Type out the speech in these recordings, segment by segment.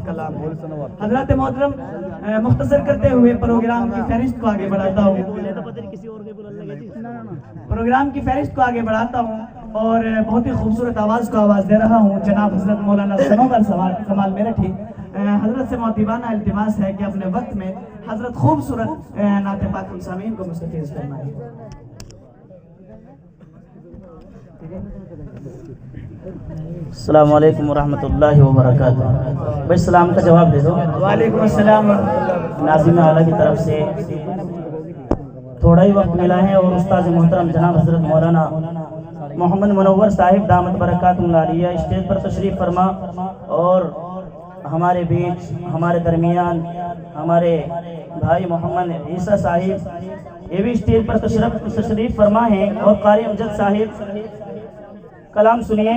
خوبصورت کلام ہے۔ حضرات محترم، مختصر کرتے ہوئے پروگرام کی فہرست کو آگے بڑھاتا ہوں اور بہت ہی خوبصورت آواز کو آواز دے رہا ہوں جناب حضرت مولانا صنوبر کمال میرٹھی۔ حضرت سے معتبانہ التماس ہے کہ اپنے وقت میں حضرت خوبصورت نعت پاک سامعین کو مستفیض فرمائیں۔ السلام علیکم ورحمۃ اللہ وبرکاتہ۔ بھائی سلام کا جواب دے دو۔ وعلیکم السلام ورحمۃ اللہ۔ ناظم اعلیٰ کی طرف سے تھوڑا ہی وقت ملا ہے اور استاد محترم جناب حضرت مولانا محمد منور صاحب دامت برکاتہ العالیہ اسٹیج پر تشریف فرما اور ہمارے بیچ ہمارے درمیان ہمارے بھائی محمد عیسیٰ صاحب یہ بھی اسٹیج پر تشریف فرما ہیں اور قاری امجد صاحب کلام سنیے،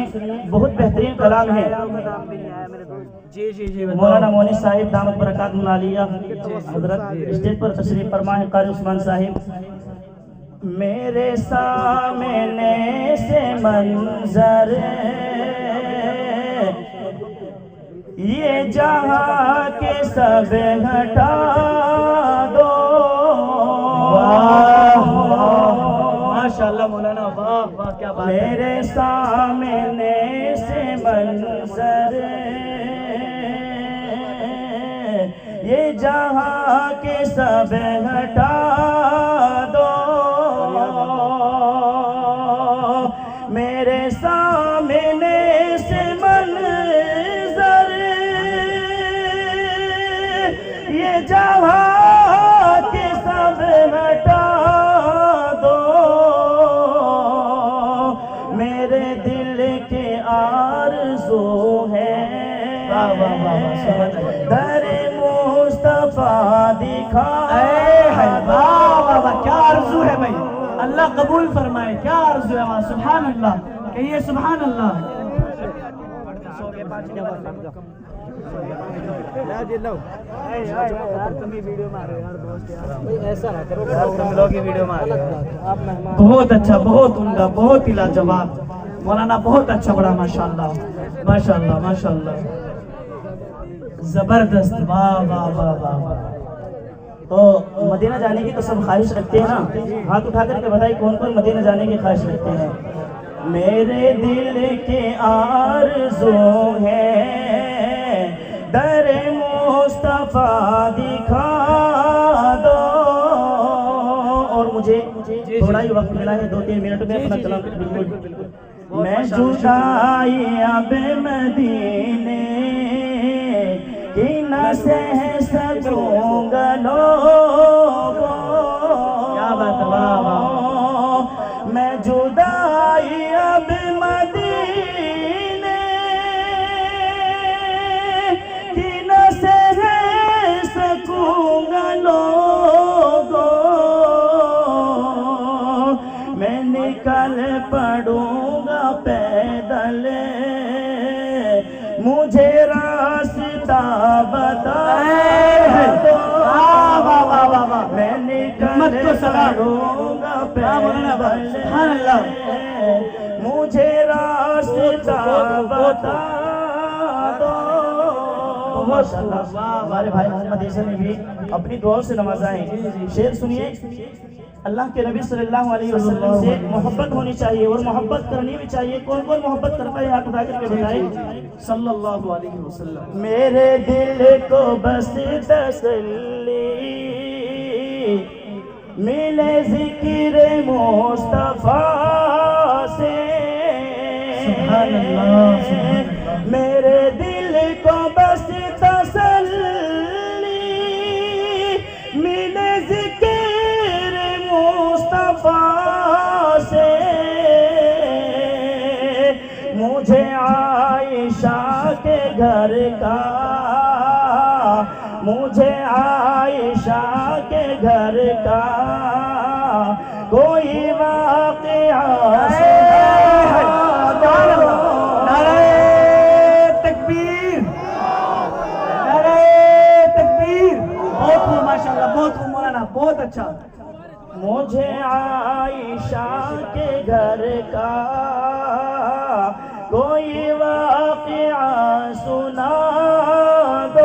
بہت بہترین کلام ہے۔ مولانا مونس صاحب دامت برکاتہ العالیہ حضرت اسٹیج پر تشریف فرما ہے۔ قاری عثمان صاحب میرے سامنے سے منظر یہ جہاں کے سب ہٹا دو۔ ماشاءاللہ مولانا، واہ واہ کیا بات ہے۔ میرے سامنے سے منظر یہ جہاں کے سب ہٹا دو۔ میرے سامنے سے منظر یہ جہاں کے سب ہٹا دو۔ میرے دل کے آرزو ہے در مصطفیٰ دکھا۔ کیا آرزو ہے بھائی، اللہ قبول فرمائے۔ کیا آرزو ہے، سبحان اللہ کہیے، سبحان اللہ۔ بہت اچھا، بہت عمدہ، بہت ہی لاجواب مولانا، بہت اچھا بڑا، ماشاءاللہ ماشاءاللہ ماشاءاللہ، زبردست، واہ واہ واہ واہ۔ تو مدینہ جانے کی تو سب خواہش رکھتے ہیں نا، ہاتھ اٹھا کر کے بتائیے کون کون مدینہ جانے کی خواہش رکھتے ہیں۔ میرے دل کے آرزو ہے در مصطفیٰ دکھا دو۔ اور مجھے تھوڑا ہی وقت ملا ہے، 2-3 منٹ میں اپنا کلام بالکل۔ میں جدائی اب مدینے کی نہ سہ سکوں گا لوگوں۔ کیا بات ہے، واہ واہ۔ میں جدائی اب مدینے کی نہ سہ سکوں گا لوگوں۔ میں نکل پڑوں گا پیدل، مجھے راستہ بتا دو۔ میں نکل پڑوں گا پیدل، مجھے راستہ بتا دو۔ ہمارے بھائی محمد عیسیٰ نے بھی اپنی دعاؤں سے نوازا ہے۔ شعر سنیے، اللہ کے نبی صلی اللہ علیہ وسلم سے محبت ہونی چاہیے اور محبت کرنی بھی چاہیے۔ کون کون محبت کرتا ہے ہاتھ اٹھا کر کے بتائیں۔ صلی اللہ علیہ وسلم۔ میرے دل کو بس تسلی ملے ذکر مصطفیٰ سے۔ سبحان اللہ، سبحان اللہ۔ میرے دل کو بس تسلی ملے ذکر مصطفیٰ سے۔ مجھے عائشہ کے گھر کا، مجھے عائشہ کے گھر کا کوئی واقعہ نعرہ تکبیر، نعرہ تکبیر۔ بہت خوب ماشاءاللہ، بہت خوب مولانا، بہت اچھا۔ مجھے عائشہ کے گھر کا کوئی واقعہ سنا دو۔